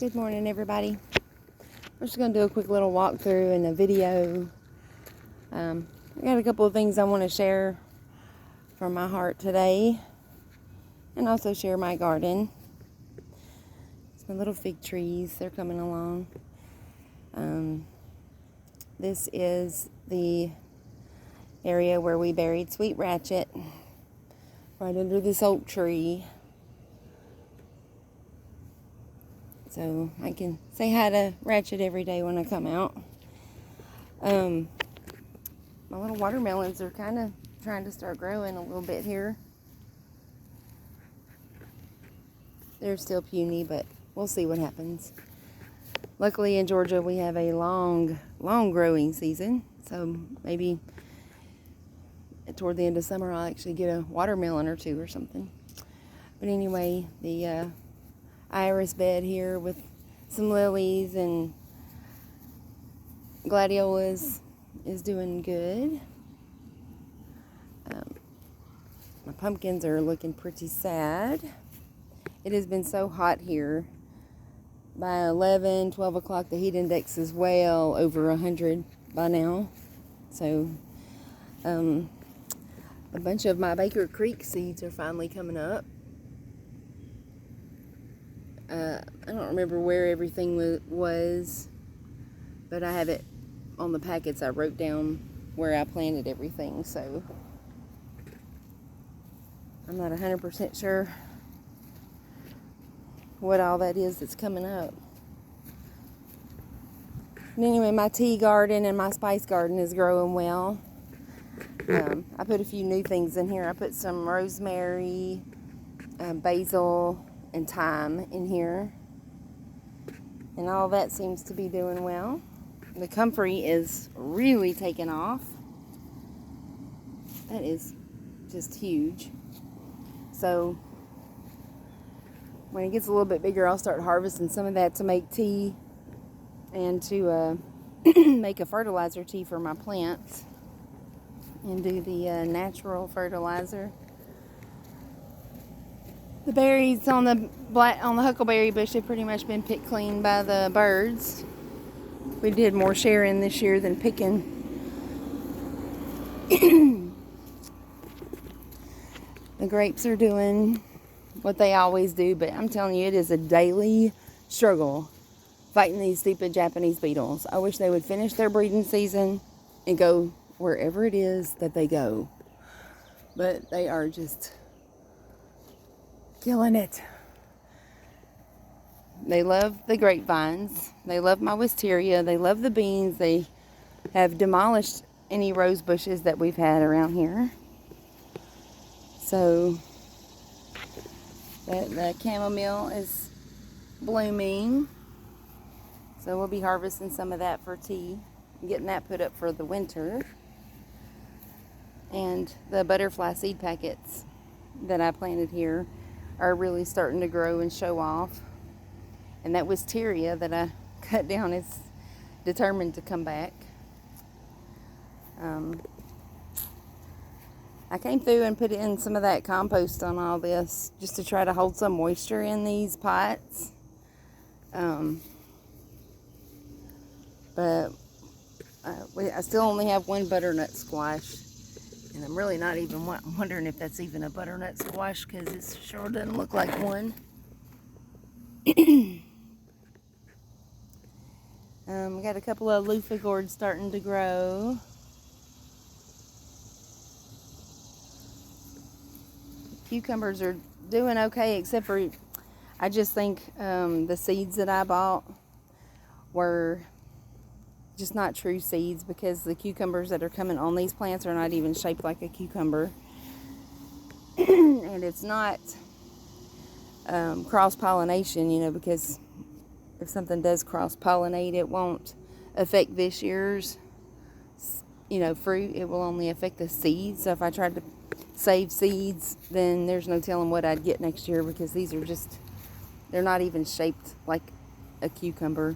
Good morning, everybody. I'm just going to do a quick little walkthrough and a video. I got a couple of things I want to share from my heart today, and also share my garden. It's my little fig trees. They're coming along. This is the area where we buried Sweet Ratchet, right under this oak tree. So I can say hi to Ratchet every day when I come out. My little watermelons are kind of trying to start growing a little bit here. They're still puny, but we'll see what happens. Luckily in Georgia we have a long growing season, so maybe toward the end of summer I'll actually get a watermelon or two or something. But anyway, the iris bed here with some lilies and gladiolas is doing good. My pumpkins are looking pretty sad. It has been so hot here. By 11, 12 o'clock the heat index is well over 100 by now. So a bunch of my Baker Creek seeds are finally coming up. I don't remember where everything was, but I have it on the packets. I wrote down where I planted everything, so I'm not 100% sure what all that is that's coming up. And anyway, my tea garden and my spice garden is growing well. I put a few new things in here. I put some rosemary, basil, and thyme in here, and all that seems to be doing well. The comfrey is really taking off. That is just huge. So when it gets a little bit bigger, I'll start harvesting some of that to make tea and to make a fertilizer tea for my plants and do the natural fertilizer. The berries on the huckleberry bush have pretty much been picked clean by the birds. We did more sharing this year than picking. The grapes are doing what they always do, but I'm telling you, it is a daily struggle fighting these stupid Japanese beetles. I wish they would finish their breeding season and go wherever it is that they go. But they are just killing it. They love the grapevines. They love my wisteria. They love the beans. They have demolished any rose bushes that we've had around here. So the chamomile is blooming. So we'll be harvesting some of that for tea. Getting that put up for the winter. And the butterfly seed packets that I planted here are really starting to grow and show off. And that wisteria that I cut down is determined to come back. I came through and put in some of that compost on all this just to try to hold some moisture in these pots. But I still only have one butternut squash. And I'm really not even wondering if that's even a butternut squash, because it sure doesn't look like one. We got a couple of loofah gourds starting to grow. Cucumbers are doing okay, except for I just think the seeds that I bought were just not true seeds, because the cucumbers that are coming on these plants are not even shaped like a cucumber. And it's not cross-pollination, because if something does cross-pollinate, it won't affect this year's fruit. It will only affect the seeds. So if I tried to save seeds, then there's no telling what I'd get next year, because these are they're not even shaped like a cucumber.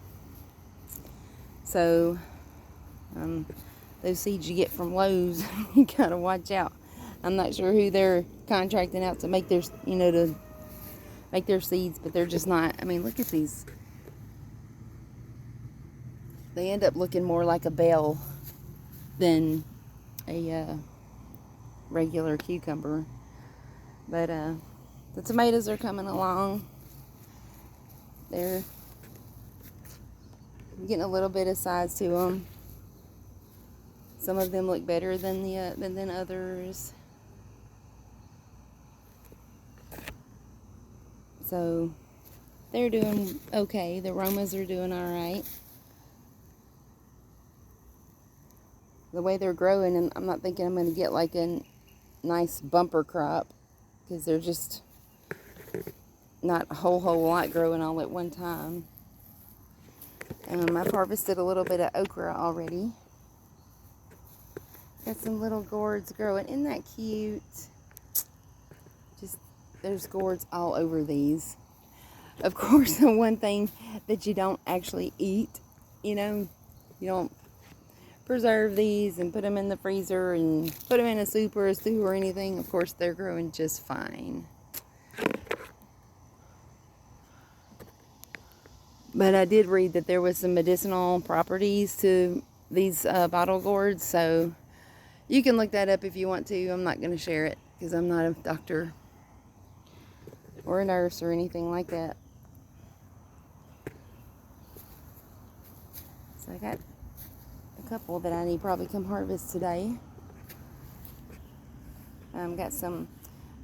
So those seeds you get from Lowe's, you gotta watch out. I'm not sure who they're contracting out to make their, to make their seeds, but they're just not. I mean, look at these they end up looking more like a bell than a regular cucumber. But the tomatoes are coming along. They're getting a little bit of size to them. Some of them look better than than others. So they're doing okay. The Romas are doing all right. The way they're growing, and I'm not thinking I'm going to get like a nice bumper crop, because they're just not a whole lot growing all at one time. I've harvested a little bit of okra already. Got some little gourds growing. Isn't that cute? Just, there's gourds all over these. Of course, the one thing that you don't actually eat, you don't preserve these and put them in the freezer and put them in a soup or a stew or anything. Of course, they're growing just fine. But I did read that there was some medicinal properties to these bottle gourds, so you can look that up if you want to. I'm not going to share it because I'm not a doctor or a nurse or anything like that. So I got a couple that I need probably come harvest today. Got some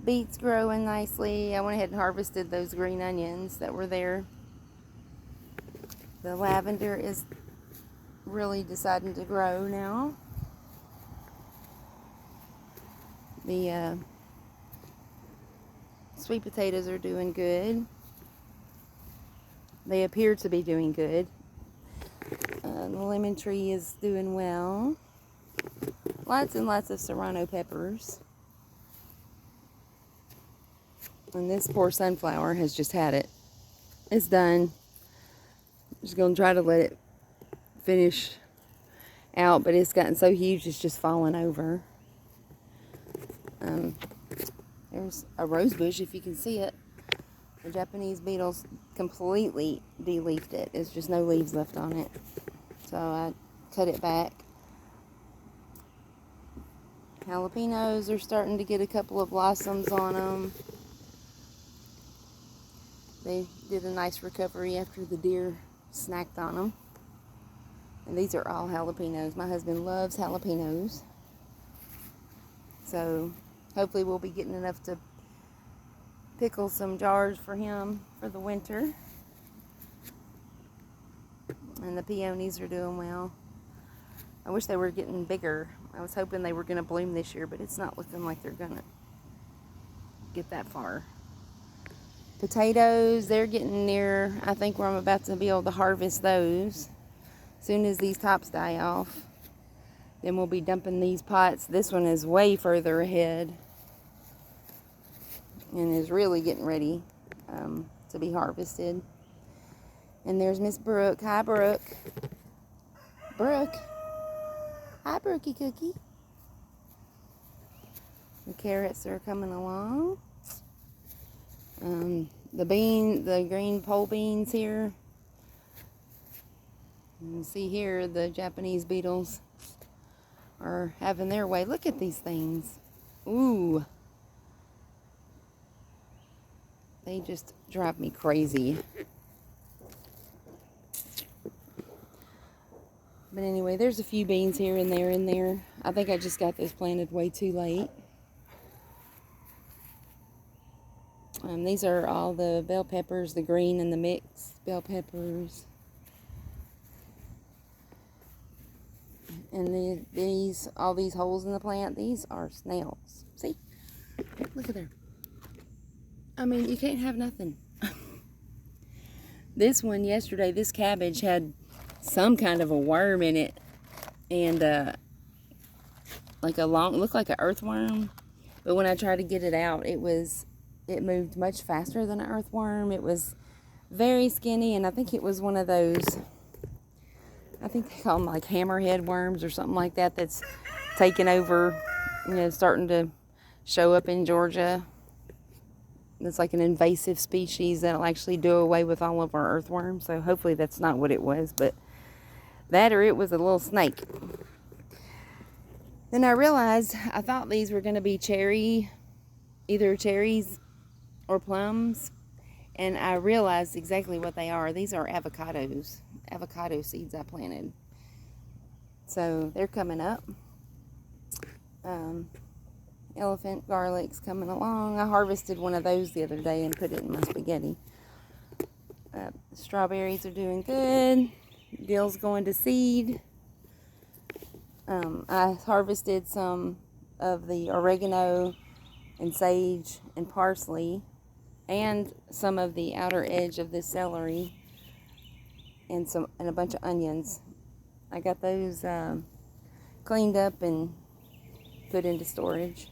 beets growing nicely. I went ahead and harvested those green onions that were there. The lavender is really deciding to grow now. The sweet potatoes are doing good. They appear to be doing good. The lemon tree is doing well. Lots and lots of serrano peppers. And this poor sunflower has just had it. It's done. I'm just going to try to let it finish out, but it's gotten so huge it's just falling over. There's a rose bush, if you can see it. The Japanese beetles completely de-leafed it. There's just no leaves left on it. So I cut it back. Jalapenos are starting to get a couple of blossoms on them. They did a nice recovery after the deer snacked on them. And these are all jalapenos. My husband loves jalapenos. So hopefully we'll be getting enough to pickle some jars for him for the winter. And the peonies are doing well. I wish they were getting bigger. I was hoping they were going to bloom this year, but it's not looking like they're going to get that far. Potatoes, they're getting near, I think, where I'm about to be able to harvest those. As soon as these tops die off, then we'll be dumping these pots. This one is way further ahead and is really getting ready to be harvested. And there's Miss Brooke. Hi, Brooke. Brooke. Hi, Brookie Cookie. The carrots are coming along. The green pole beans here. You can see here the Japanese beetles are having their way. Look at these things. Ooh. They just drive me crazy. But anyway, there's a few beans here and there in there. I think I just got this planted way too late. These are all the bell peppers, the green and the mixed bell peppers. And all these holes in the plant, these are snails. See? Look at there. I mean, you can't have nothing. This one yesterday, this cabbage had some kind of a worm in it. And looked like an earthworm. But when I tried to get it out, it moved much faster than an earthworm. It was very skinny, and I think it was one of those, I think they call them like hammerhead worms or something like that, that's taking over, starting to show up in Georgia. It's like an invasive species that'll actually do away with all of our earthworms. So hopefully that's not what it was. But That or it was a little snake. Then I realized I thought these were going to be either cherries or plums. And I realized exactly what they are. These are avocados. Avocado seeds I planted. So they're coming up. Elephant garlic's coming along. I harvested one of those the other day and put it in my spaghetti. Strawberries are doing good. Dill's going to seed. I harvested some of the oregano and sage and parsley and some of the outer edge of this celery and a bunch of onions. I got those cleaned up and put into storage.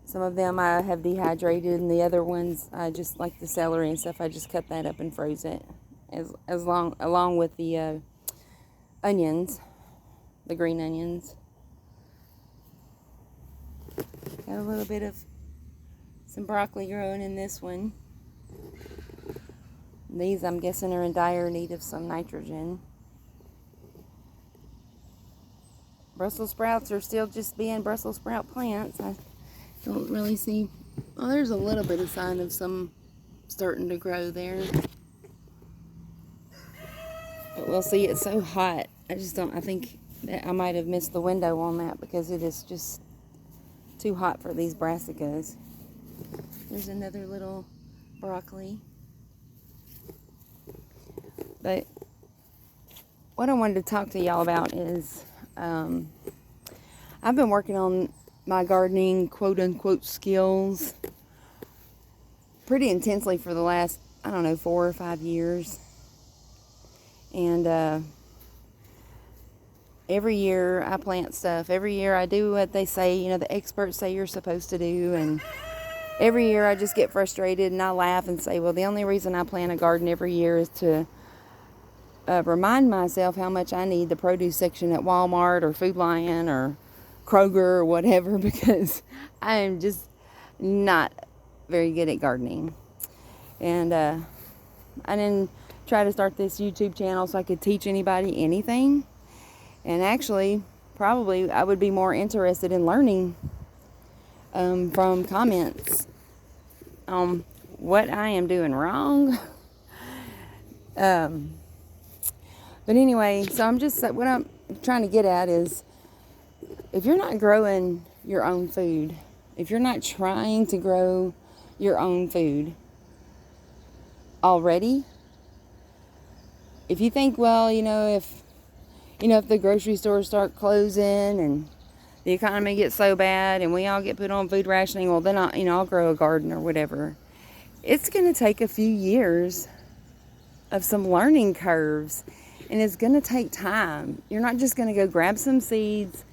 Some of them I have dehydrated, and the other ones I just, like the celery and stuff, I just cut that up and froze it along with the onions. The green onions. Got a little bit of some broccoli growing in this one. These, I'm guessing, are in dire need of some nitrogen. Brussels sprouts are still just being Brussels sprout plants. I don't really see... Oh, there's a little bit of sign of some starting to grow there. But we'll see. It's so hot. I think that I might have missed the window on that because it is just too hot for these brassicas. There's another little broccoli. But what I wanted to talk to y'all about is I've been working on my gardening quote-unquote skills pretty intensely for the last, 4 or 5 years. And every year I plant stuff. Every year I do what they say, the experts say you're supposed to do. And every year I just get frustrated and I laugh and say, well, the only reason I plant a garden every year is to remind myself how much I need the produce section at Walmart or Food Lion or Kroger or whatever, because I am just not very good at gardening. And I didn't try to start this YouTube channel so I could teach anybody anything. And actually, probably I would be more interested in learning from comments on what I am doing wrong. But anyway, so what I'm trying to get at is, if you're not growing your own food, if you're not trying to grow your own food already, if you think, well, if the grocery stores start closing and the economy gets so bad and we all get put on food rationing, well, then I'll grow a garden or whatever. It's going to take a few years of some learning curves, and it's going to take time. You're not just going to go grab some seeds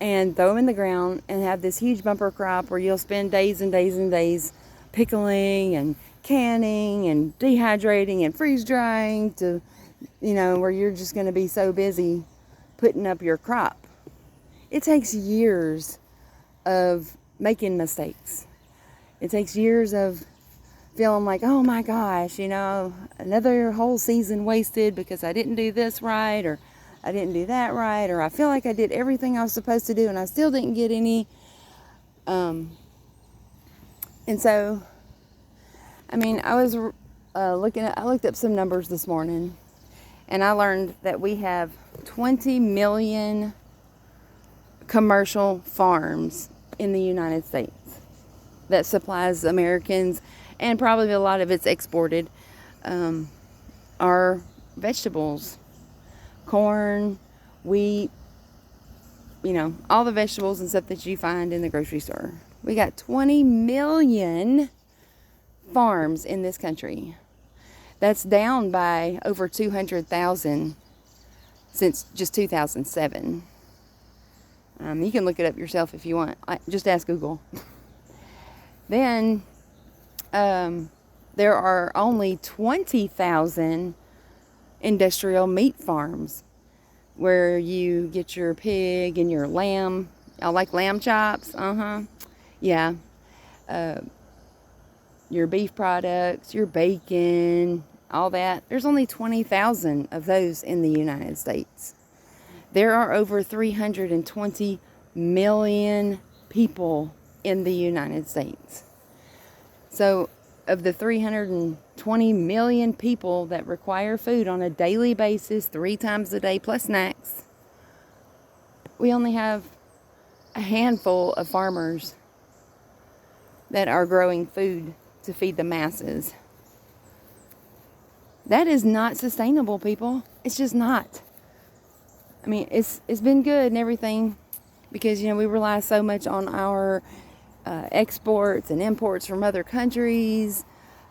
and throw them in the ground and have this huge bumper crop where you'll spend days and days and days pickling and canning and dehydrating and freeze drying to, where you're just going to be so busy putting up your crop. It takes years of making mistakes. It takes years of feeling like, oh my gosh, another whole season wasted because I didn't do this right, or I didn't do that right, or I feel like I did everything I was supposed to do and I still didn't get any. And so, I was I looked up some numbers this morning, and I learned that we have 20 million commercial farms in the United States that supplies Americans, and probably a lot of it's exported, are vegetables, corn, wheat, all the vegetables and stuff that you find in the grocery store. We got 20 million farms in this country. That's down by over 200,000 since just 2007. You can look it up yourself if you want. Just ask Google. Then there are only 20,000 industrial meat farms where you get your pig and your lamb. I like lamb chops. Yeah. Your beef products, your bacon, all that. There's only 20,000 of those in the United States. There are over 320 million people in the United States. So, of the 320 million people that require food on a daily basis, 3 times a day plus snacks, we only have a handful of farmers that are growing food to feed the masses. That is not sustainable, people. It's just not. I mean, it's been good and everything because, we rely so much on our exports and imports from other countries.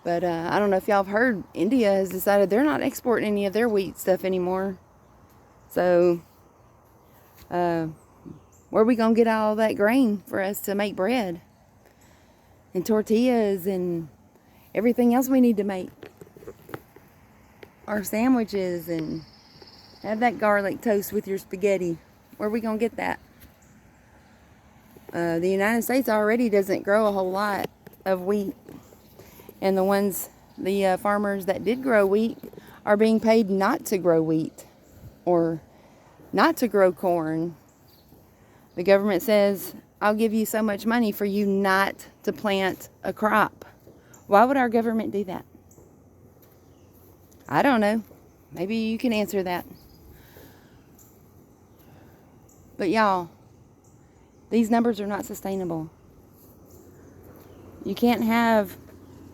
But I don't know if y'all have heard, India has decided they're not exporting any of their wheat stuff anymore. So, where are we going to get all that grain for us to make bread? And tortillas and everything else we need to make. Our sandwiches and have that garlic toast with your spaghetti. Where are we going to get that? The United States already doesn't grow a whole lot of wheat. And the farmers that did grow wheat are being paid not to grow wheat or not to grow corn. The government says, I'll give you so much money for you not to plant a crop. Why would our government do that? I don't know. Maybe you can answer that. But y'all, these numbers are not sustainable. You can't have,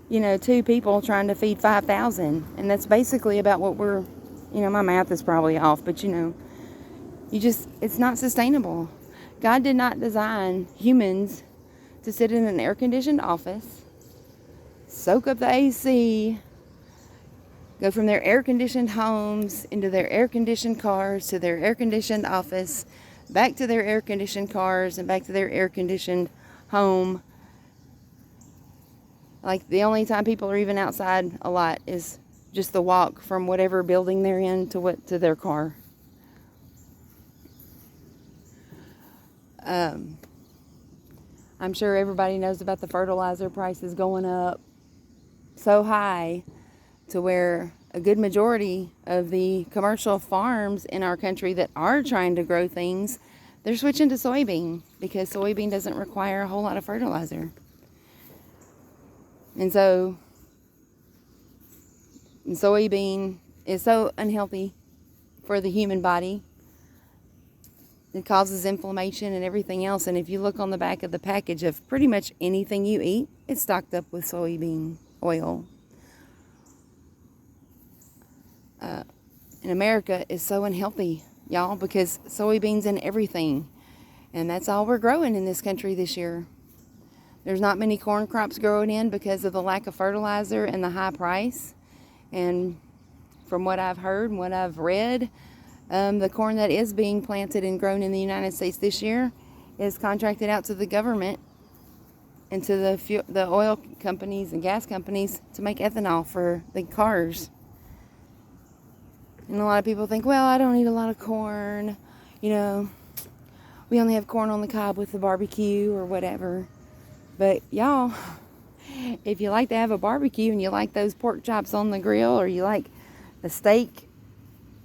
2 people trying to feed 5,000. And that's basically about what we're, my math is probably off, but it's not sustainable. God did not design humans to sit in an air-conditioned office, soak up the AC, go from their air-conditioned homes into their air-conditioned cars to their air-conditioned office, back to their air-conditioned cars and back to their air-conditioned home. Like, the only time people are even outside a lot is just the walk from whatever building they're in to their car. I'm sure everybody knows about the fertilizer prices going up so high to where a good majority of the commercial farms in our country that are trying to grow things, they're switching to soybean because soybean doesn't require a whole lot of fertilizer. And so, soybean is so unhealthy for the human body. It causes inflammation and everything else. And if you look on the back of the package of pretty much anything you eat, it's stocked up with soybean oil. And America is so unhealthy, y'all, because soybeans in everything. And that's all we're growing in this country this year. There's not many corn crops growing in because of the lack of fertilizer and the high price. And from what I've heard and what I've read, the corn that is being planted and grown in the United States this year is contracted out to the government and to the oil companies and gas companies to make ethanol for the cars. And a lot of people think, well, I don't eat a lot of corn. We only have corn on the cob with the barbecue or whatever. But y'all, if you like to have a barbecue and you like those pork chops on the grill or you like a steak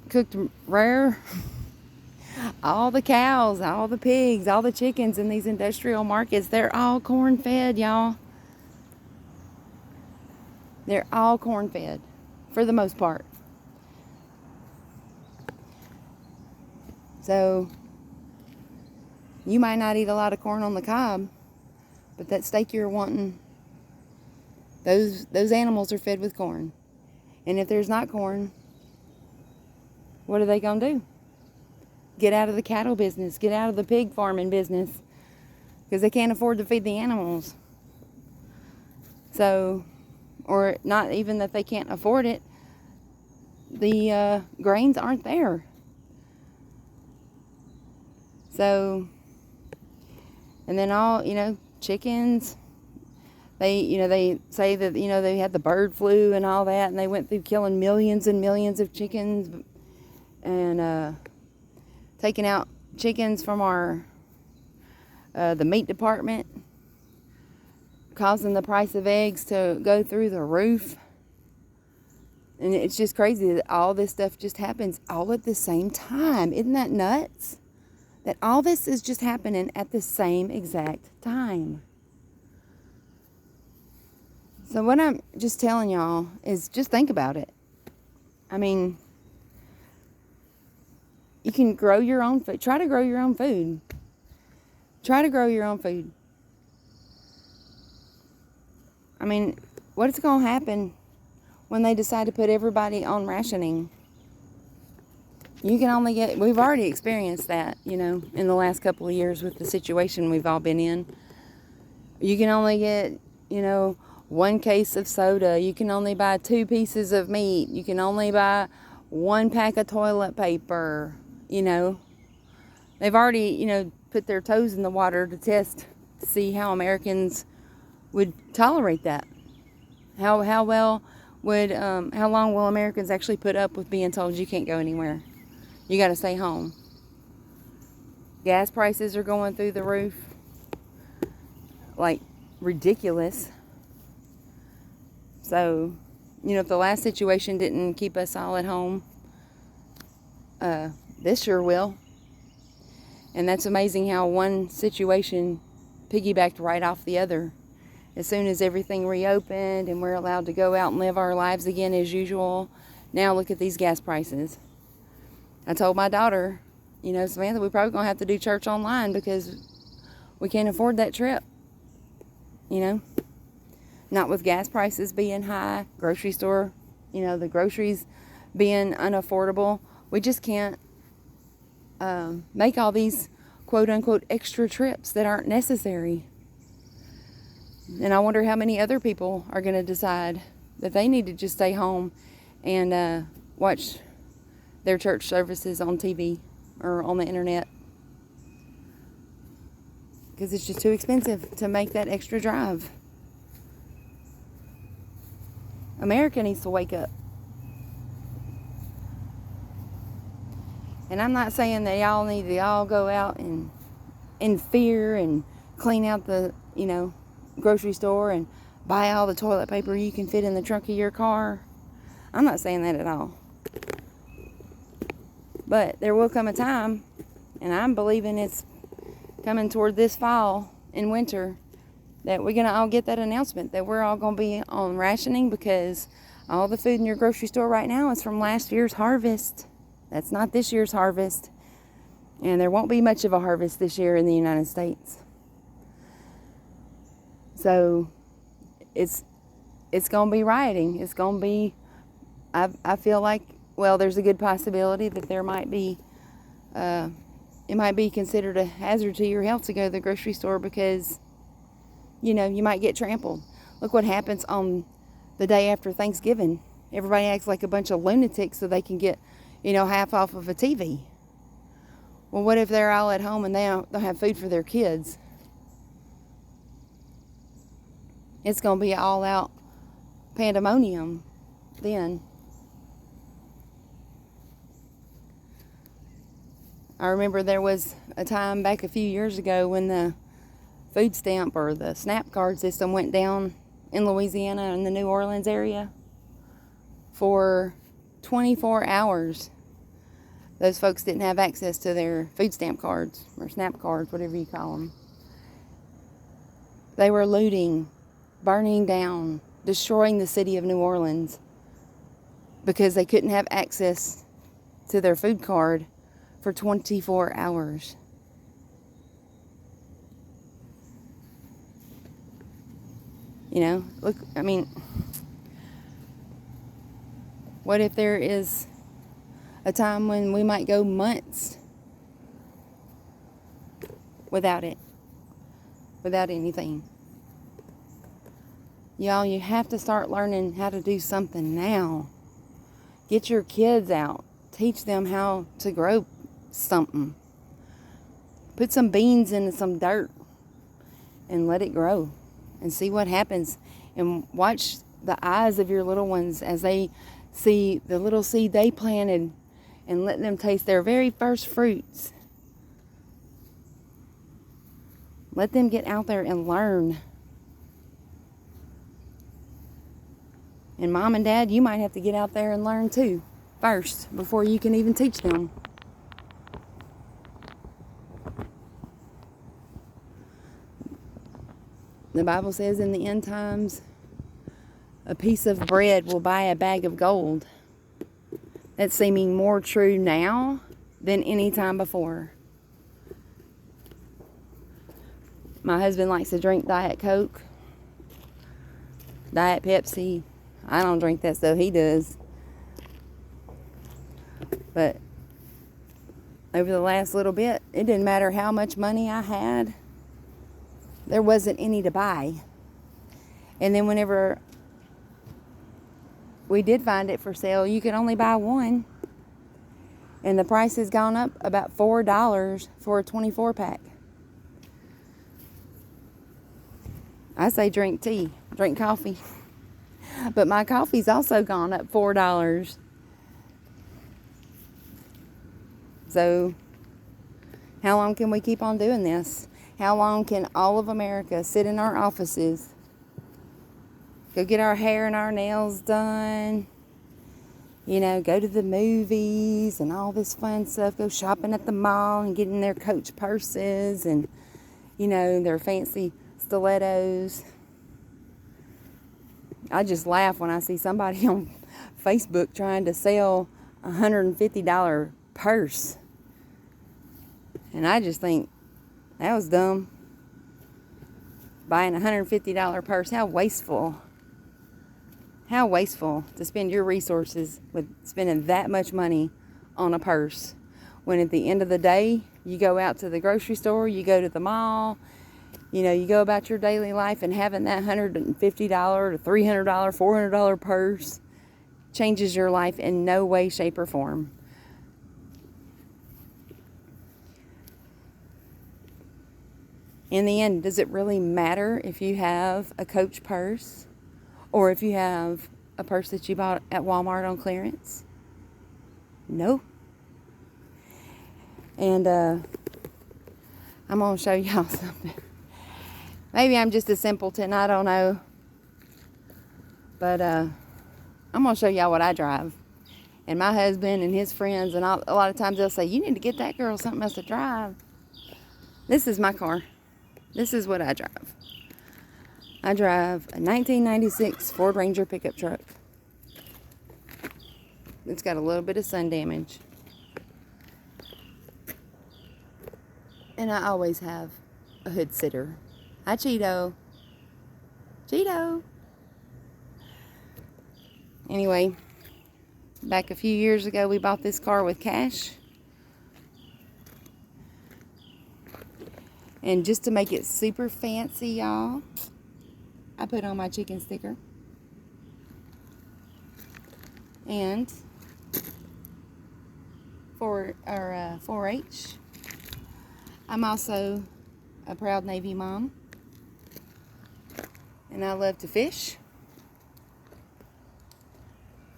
cooked rare, all the cows, all the pigs, all the chickens in these industrial markets, they're all corn fed, y'all. They're all corn fed for the most part. So you might not eat a lot of corn on the cob, but that steak you're wanting, those animals are fed with corn. And if there's not corn, what are they going to do? Get out of the cattle business, get out of the pig farming business, because they can't afford to feed the animals. So, or not even that they can't afford it, the grains aren't there. So, and then all, chickens, they say that, they had the bird flu and all that, and they went through killing millions and millions of chickens and taking out chickens from our, the meat department, causing the price of eggs to go through the roof. And it's just crazy that all this stuff just happens all at the same time. Isn't that nuts? That all this is just happening at the same exact time. So what I'm just telling y'all is just think about it. I mean, you can grow your own food. Try to grow your own food. Try to grow your own food. I mean, what's going to happen when they decide to put everybody on rationing? You can only get, we've already experienced that, you know, in the last couple of years with the situation we've all been in. You can only get, you know, 1 case of soda. You can only buy 2 pieces of meat. You can only buy 1 pack of toilet paper, you know. They've already, you know, put their toes in the water to test to see how Americans would tolerate that. How long will Americans actually put up with being told you can't go anywhere? You got to stay home. Gas prices are going through the roof. Like, ridiculous. So, you know, if the last situation didn't keep us all at home, this sure will. And that's amazing how one situation piggybacked right off the other. As soon as everything reopened and we're allowed to go out and live our lives again as usual, now look at these gas prices. I told my daughter, you know, Samantha, we're probably going to have to do church online because we can't afford that trip. You know? Not with gas prices being high, grocery store, you know, the groceries being unaffordable. We just can't make all these quote-unquote extra trips that aren't necessary. And I wonder how many other people are going to decide that they need to just stay home and watch their church services on TV or on the internet. Because it's just too expensive to make that extra drive. America needs to wake up. And I'm not saying that y'all need to all go out and in fear and clean out the, you know, grocery store and buy all the toilet paper you can fit in the trunk of your car. I'm not saying that at all. But there will come a time, and I'm believing it's coming toward this fall and winter, that we're going to all get that announcement that we're all going to be on rationing because all the food in your grocery store right now is from last year's harvest. That's not this year's harvest. And there won't be much of a harvest this year in the United States. So it's going to be rioting. It's going to be, I feel like, well, there's a good possibility that there might be, it might be considered a hazard to your health to go to the grocery store because, you know, you might get trampled. Look what happens on the day after Thanksgiving. Everybody acts like a bunch of lunatics so they can get, you know, half off of a TV. Well, what if they're all at home and they don't have food for their kids? It's going to be all out pandemonium then. I remember there was a time back a few years ago when the food stamp or the SNAP card system went down in Louisiana in the New Orleans area for 24 hours. Those folks didn't have access to their food stamp cards or SNAP cards, whatever you call them. They were looting, burning down, destroying the city of New Orleans because they couldn't have access to their food card for 24 hours. You know, look, I mean, what if there is a time when we might go months without it, without anything? Y'all, you have to start learning how to do something now. Get your kids out. Teach them how to grow something. Put some beans in some dirt and let it grow and see what happens. And watch the eyes of your little ones as they see the little seed they planted and let them taste their very first fruits. Let them get out there and learn. And mom and dad, you might have to get out there and learn too, first, before you can even teach them. The Bible says in the end times, a piece of bread will buy a bag of gold. That's seeming more true now than any time before. My husband likes to drink Diet Coke, Diet Pepsi. I don't drink that stuff, he does. But over the last little bit, it didn't matter how much money I had, there wasn't any to buy. And then whenever we did find it for sale, you could only buy one. And the price has gone up about $4 for a 24 pack. I say drink tea, drink coffee. But my coffee's also gone up $4. So, how long can we keep on doing this? How long can all of America sit in our offices, go get our hair and our nails done, you know, go to the movies and all this fun stuff, go shopping at the mall and getting their Coach purses and, you know, their fancy stilettos. I just laugh when I see somebody on Facebook trying to sell a $150 purse. And I just think, that was dumb. Buying a $150 purse, how wasteful. How wasteful to spend your resources with spending that much money on a purse. When at the end of the day, you go out to the grocery store, you go to the mall, you know, you go about your daily life, and having that $150 to $300, $400 purse changes your life in no way, shape, or form. In the end, does it really matter if you have a Coach purse or if you have a purse that you bought at Walmart on clearance? No. And I'm going to show y'all something. Maybe I'm just a simpleton, I don't know. But I'm going to show y'all what I drive. And my husband and his friends, and a lot of times they'll say, you need to get that girl something else to drive. This is my car. This is what I drive. I drive a 1996 Ford Ranger pickup truck. It's got a little bit of sun damage. And I always have a hood sitter. Hi, Cheeto. Cheeto. Anyway, back a few years ago, we bought this car with cash. And just to make it super fancy, y'all, I put on my chicken sticker. And for our 4-H, I'm also a proud Navy mom. And I love to fish.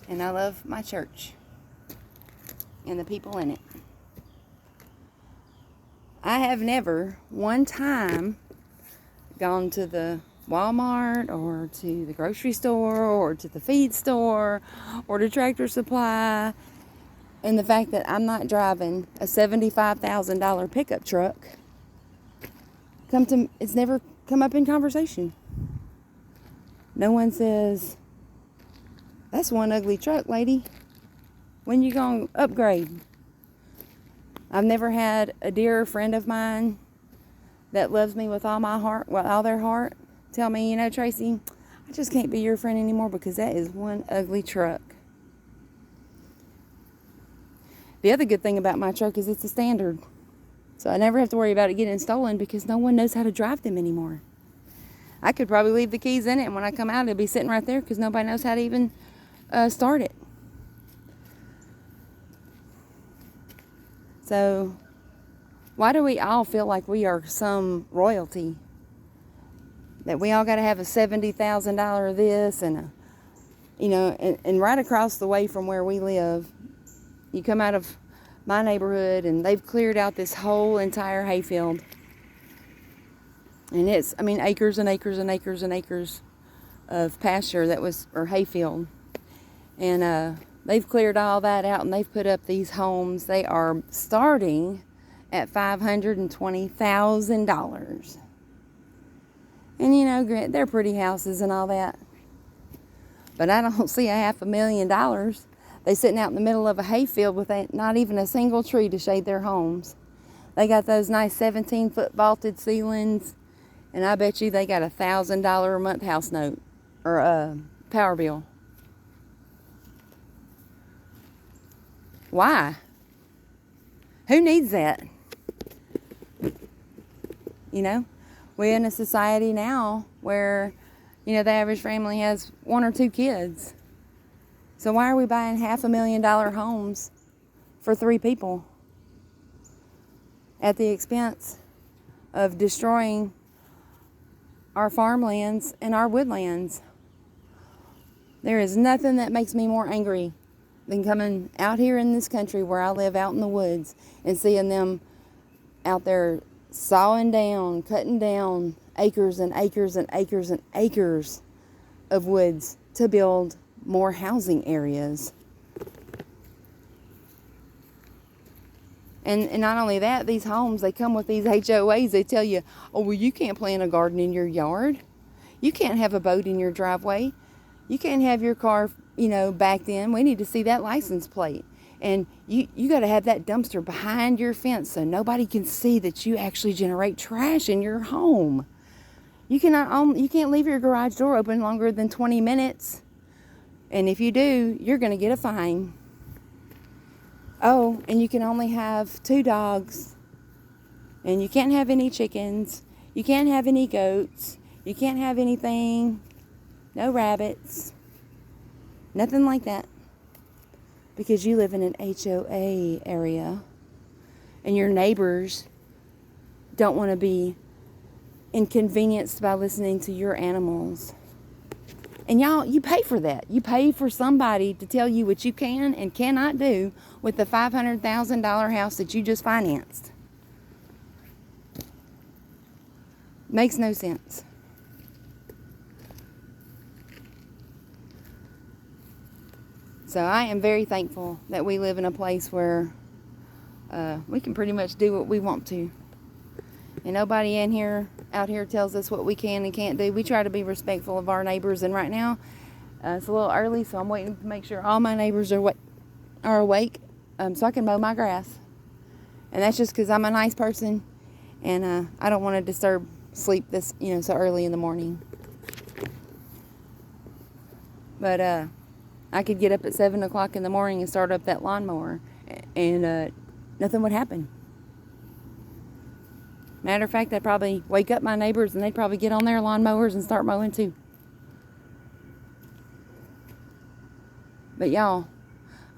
And I love my church and the people in it. I have never one time gone to the Walmart or to the grocery store or to the feed store or to Tractor Supply, and the fact that I'm not driving a $75,000 pickup truck, it's never come up in conversation. No one says, that's one ugly truck, lady. When you gonna upgrade? I've never had a dear friend of mine that loves me with all my heart, with all their heart, tell me, you know, Tracy, I just can't be your friend anymore because that is one ugly truck. The other good thing about my truck is it's a standard. So I never have to worry about it getting stolen because no one knows how to drive them anymore. I could probably leave the keys in it, and when I come out, it'll be sitting right there because nobody knows how to even start it. So, why do we all feel like we are some royalty? That we all got to have a $70,000 this and and right across the way from where we live, you come out of my neighborhood and they've cleared out this whole entire hayfield. And it's, acres and acres and acres and acres of pasture that was, or hayfield. And they've cleared all that out and they've put up these homes. They are starting at $520,000. And you know, they're pretty houses and all that. But I don't see $500,000. They sitting out in the middle of a hayfield with not even a single tree to shade their homes. They got those nice 17-foot vaulted ceilings. And I bet you they got $1,000 a month house note or power bill. Why? Who needs that? You know, we're in a society now where, you know, the average family has 1 or 2 kids. So why are we buying $500,000 homes for 3 people at the expense of destroying our farmlands and our woodlands? There is nothing that makes me more angry than coming out here in this country where I live out in the woods and seeing them out there sawing down, cutting down acres and acres and acres and acres of woods to build more housing areas. And not only that, these homes, they come with these HOAs. They tell you, oh, well, you can't plant a garden in your yard. You can't have a boat in your driveway. You can't have your car, you know, backed in. We need to see that license plate. And you got to have that dumpster behind your fence so nobody can see that you actually generate trash in your home. You can't leave your garage door open longer than 20 minutes. And if you do, you're going to get a fine. Oh, and you can only have 2 dogs. And you can't have any chickens. You can't have any goats. You can't have anything. No rabbits. Nothing like that. Because you live in an HOA area. And your neighbors don't want to be inconvenienced by listening to your animals. And y'all, you pay for that. You pay for somebody to tell you what you can and cannot do with the $500,000 house that you just financed. Makes no sense. So I am very thankful that we live in a place where we can pretty much do what we want to. And nobody out here tells us what we can and can't do. We try to be respectful of our neighbors. And right now, it's a little early, so I'm waiting to make sure all my neighbors are awake so I can mow my grass. And that's just because I'm a nice person. And I don't want to disturb sleep so early in the morning. But I could get up at 7 o'clock in the morning and start up that lawnmower. And nothing would happen. Matter of fact, I'd probably wake up my neighbors and they'd probably get on their lawnmowers and start mowing too. But y'all,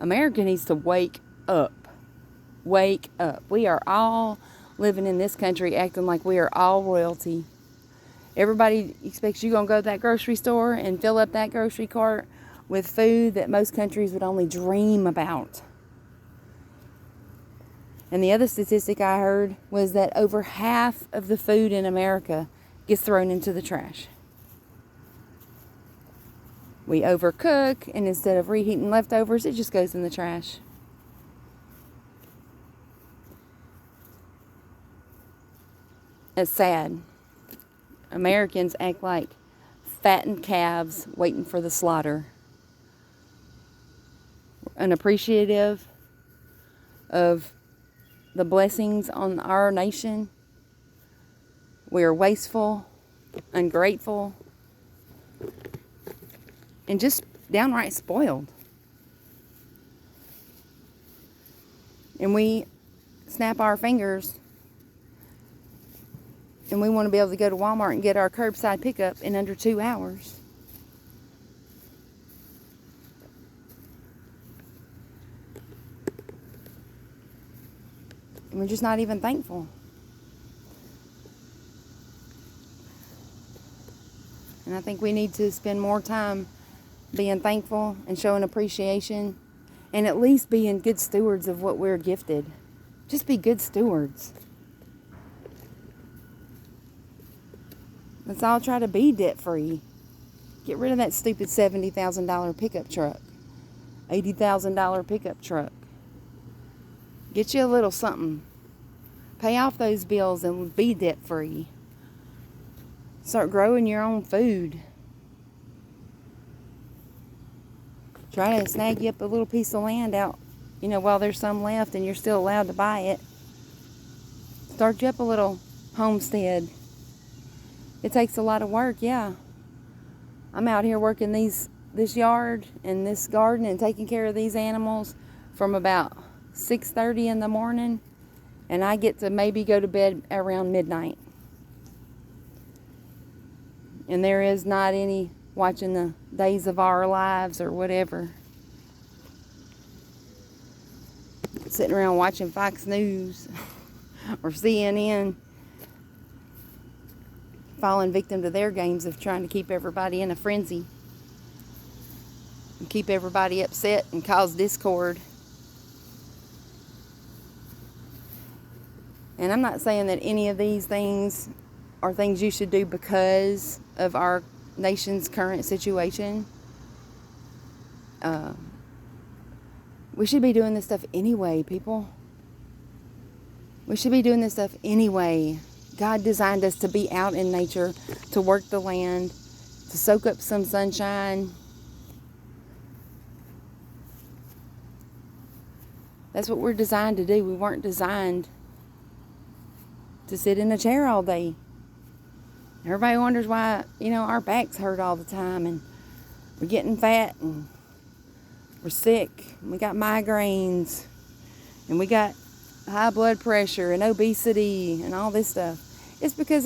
America needs to wake up. Wake up. We are all living in this country acting like we are all royalty. Everybody expects you going to go to that grocery store and fill up that grocery cart with food that most countries would only dream about. And the other statistic I heard was that over half of the food in America gets thrown into the trash. We overcook, and instead of reheating leftovers, it just goes in the trash. It's sad. Americans act like fattened calves waiting for the slaughter. Unappreciative of the blessings on our nation. We are wasteful, ungrateful, and just downright spoiled. And we snap our fingers and we want to be able to go to Walmart and get our curbside pickup in under 2 hours. And we're just not even thankful. And I think we need to spend more time being thankful and showing appreciation and at least being good stewards of what we're gifted. Just be good stewards. Let's all try to be debt-free. Get rid of that stupid $70,000 pickup truck. $80,000 pickup truck. Get you a little something. Pay off those bills and be debt free. Start growing your own food. Try to snag you up a little piece of land out, while there's some left and you're still allowed to buy it. Start you up a little homestead. It takes a lot of work, yeah. I'm out here working this yard and this garden and taking care of these animals from about 6:30 in the morning, and I get to maybe go to bed around midnight. And there is not any watching the Days of Our Lives or whatever. Sitting around watching Fox News or CNN, falling victim to their games of trying to keep everybody in a frenzy and keep everybody upset and cause discord. And I'm not saying that any of these things are things you should do because of our nation's current situation. We should be doing this stuff anyway, people. We should be doing this stuff anyway. God designed us to be out in nature, to work the land, to soak up some sunshine. That's what we're designed to do. We weren't designed to sit in a chair all day. Everybody wonders why, our backs hurt all the time and we're getting fat and we're sick. And we got migraines and we got high blood pressure and obesity and all this stuff. It's because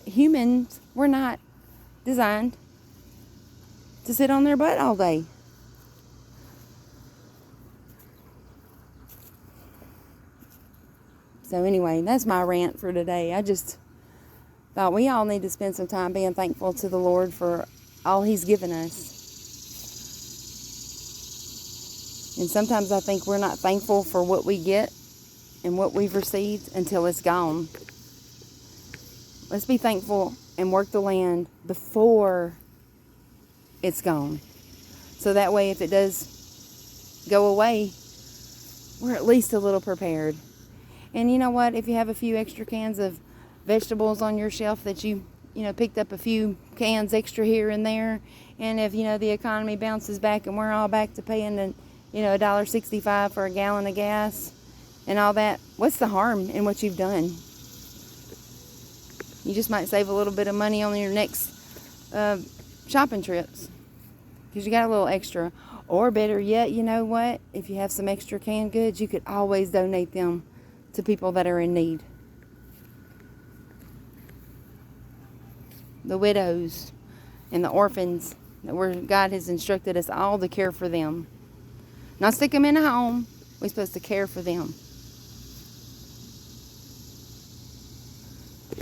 humans were not designed to sit on their butt all day. So anyway, that's my rant for today. I just thought we all need to spend some time being thankful to the Lord for all He's given us. And sometimes I think we're not thankful for what we get and what we've received until it's gone. Let's be thankful and work the land before it's gone. So that way, if it does go away, we're at least a little prepared. And you know what? If you have a few extra cans of vegetables on your shelf that you picked up a few cans extra here and there, and if the economy bounces back and we're all back to paying $1.65 for a gallon of gas and all that, what's the harm in what you've done? You just might save a little bit of money on your next shopping trips because you got a little extra. Or better yet, you know what? If you have some extra canned goods, you could always donate them to people that are in need. The widows and the orphans, where God has instructed us all to care for them. Not stick them in a home. We're supposed to care for them.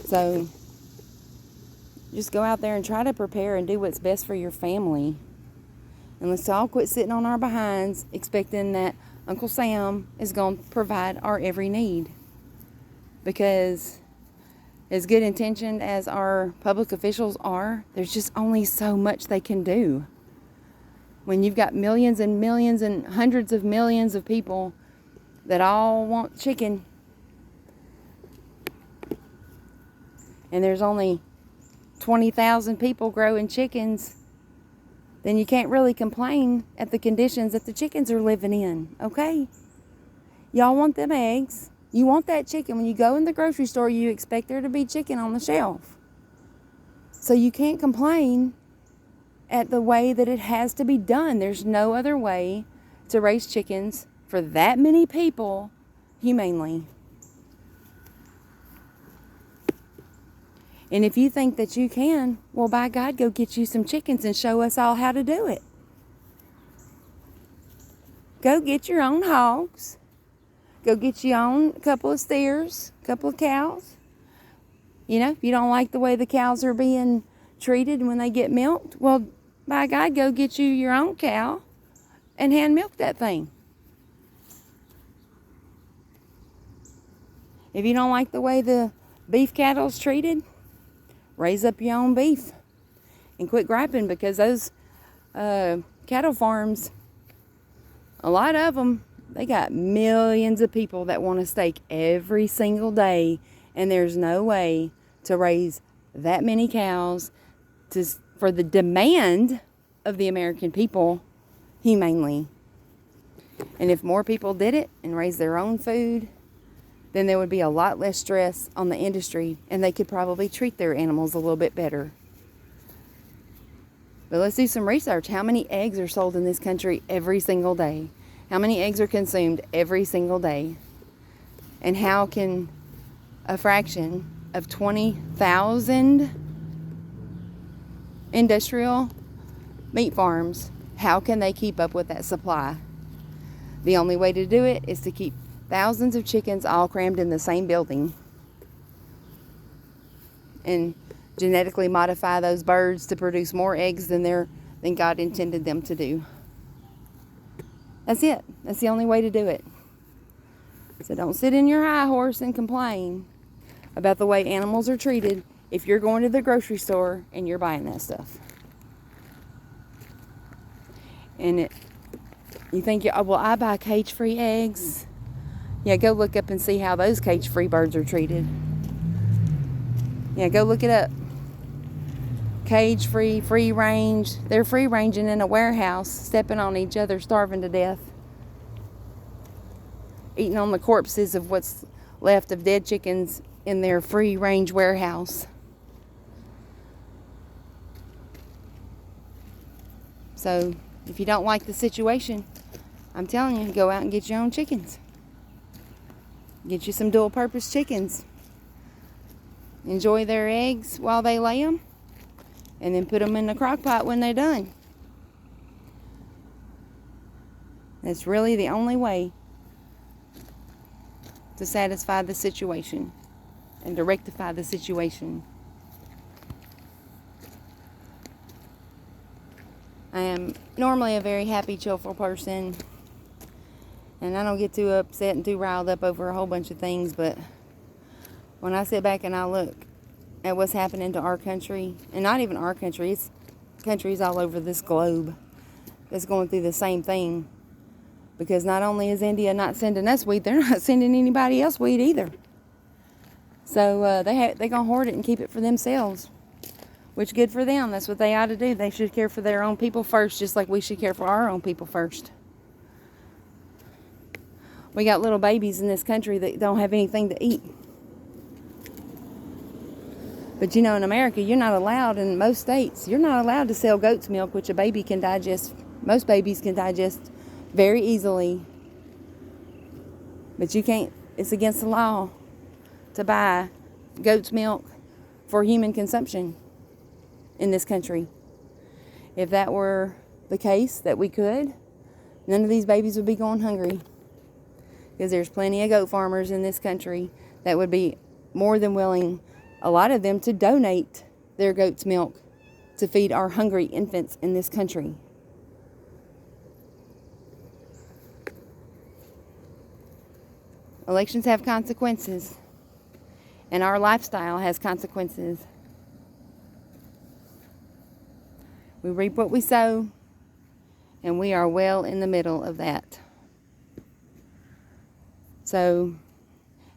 So just go out there and try to prepare and do what's best for your family. And let's all quit sitting on our behinds expecting that Uncle Sam is going to provide our every need. Because as good intentioned as our public officials are, there's just only so much they can do. When you've got millions and millions and hundreds of millions of people that all want chicken, and there's only 20,000 people growing chickens, then you can't really complain at the conditions that the chickens are living in, okay? Y'all want them eggs. You want that chicken. When you go in the grocery store, you expect there to be chicken on the shelf. So you can't complain at the way that it has to be done. There's no other way to raise chickens for that many people humanely. And if you think that you can, well, by God, go get you some chickens and show us all how to do it. Go get your own hogs. Go get your own couple of steers, couple of cows. If you don't like the way the cows are being treated when they get milked, well, by God, go get you your own cow and hand milk that thing. If you don't like the way the beef cattle's treated, raise up your own beef and quit griping, because those cattle farms, a lot of them, they got millions of people that want a steak every single day, and there's no way to raise that many cows for the demand of the American people humanely. And if more people did it and raised their own food, then there would be a lot less stress on the industry, and they could probably treat their animals a little bit better. But let's do some research. How many eggs are sold in this country every single day? How many eggs are consumed every single day? And how can a fraction of 20,000 industrial meat farms, how can they keep up with that supply? The only way to do it is to keep thousands of chickens all crammed in the same building and genetically modify those birds to produce more eggs than God intended them to do. That's it. That's the only way to do it. So don't sit in your high horse and complain about the way animals are treated if you're going to the grocery store and you're buying that stuff. And you think, oh, well, I buy cage-free eggs. Yeah, go look up and see how those cage-free birds are treated. Yeah, go look it up. Cage-free, free range. They're free ranging in a warehouse, stepping on each other, starving to death. Eating on the corpses of what's left of dead chickens in their free range warehouse. So, if you don't like the situation, I'm telling you, go out and get your own chickens. Get you some dual purpose chickens. Enjoy their eggs while they lay them, and then put them in the crock pot when they're done. That's really the only way to satisfy the situation and to rectify the situation. I am normally a very happy, cheerful person, and I don't get too upset and too riled up over a whole bunch of things, but when I sit back and I look at what's happening to our country, and not even our country, it's countries all over this globe that's going through the same thing, because not only is India not sending us weed, they're not sending anybody else weed either. So they're going to hoard it and keep it for themselves, which good for them. That's what they ought to do. They should care for their own people first, just like we should care for our own people first. We got little babies in this country that don't have anything to eat. But you know, in America, you're not allowed, in most states, you're not allowed to sell goat's milk, which a baby can digest. Most babies can digest very easily. But you can't, it's against the law to buy goat's milk for human consumption in this country. If that were the case, that we could, none of these babies would be going hungry. Because there's plenty of goat farmers in this country that would be more than willing, a lot of them, to donate their goat's milk to feed our hungry infants in this country. Elections have consequences, and our lifestyle has consequences. We reap what we sow, and we are well in the middle of that. So,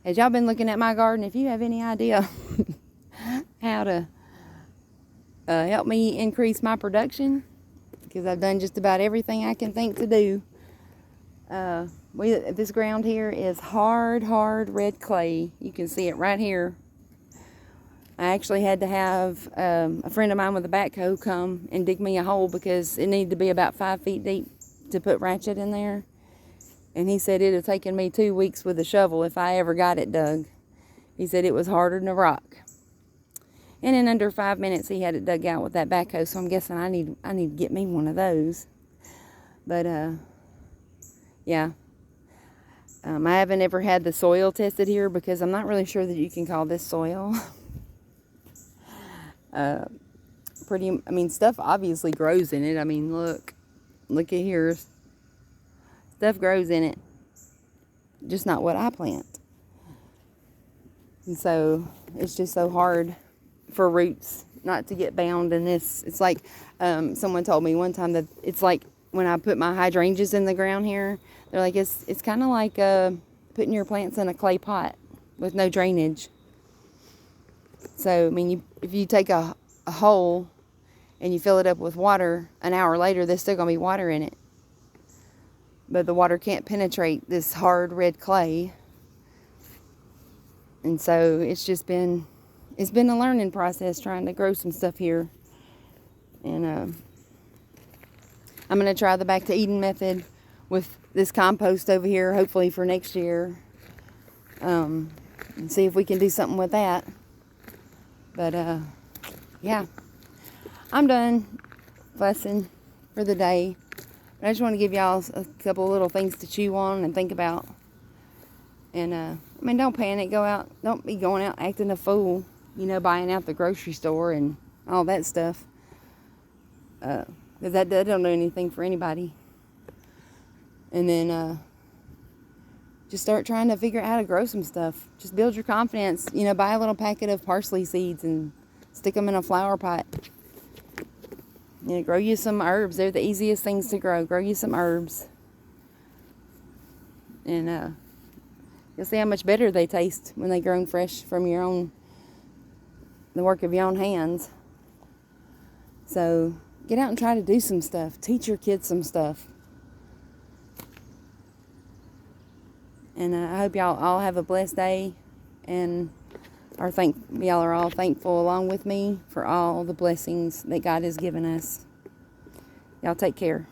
as y'all been looking at my garden, if you have any idea how to help me increase my production, because I've done just about everything I can think to do. This ground here is hard red clay. You can see it right here. I actually had to have a friend of mine with a backhoe come and dig me a hole, because it needed to be about 5 feet deep to put ratchet in there. And he said it had taken me 2 weeks with a shovel if I ever got it dug. He said it was harder than a rock. And in under 5 minutes he had it dug out with that backhoe, so I'm guessing I need to get me one of those. But yeah. I haven't ever had the soil tested here, because I'm not really sure that you can call this soil. Stuff obviously grows in it. I mean, look at here. Stuff grows in it, just not what I plant. And so it's just so hard for roots not to get bound in this. It's like someone told me one time that it's like when I put my hydrangeas in the ground here, they're like, it's kind of like putting your plants in a clay pot with no drainage. So, I mean, if you take a hole and you fill it up with water, an hour later, there's still going to be water in it. But the water can't penetrate this hard red clay. And so it's been a learning process trying to grow some stuff here. And I'm going to try the Back to Eden method with this compost over here, hopefully for next year. And see if we can do something with that. But, yeah. I'm done fussing for the day. I just want to give y'all a couple little things to chew on and think about. And, I mean, don't panic. Don't be going out acting a fool. Buying out the grocery store and all that stuff. Because that don't do anything for anybody. And then, just start trying to figure out how to grow some stuff. Just build your confidence. Buy a little packet of parsley seeds and stick them in a flower pot. Grow you some herbs. They're the easiest things to grow. Grow you some herbs. And you'll see how much better they taste when they're grown fresh from the work of your own hands. So get out and try to do some stuff. Teach your kids some stuff. And I hope y'all all have a blessed day. And y'all are all thankful along with me for all the blessings that God has given us. Y'all take care.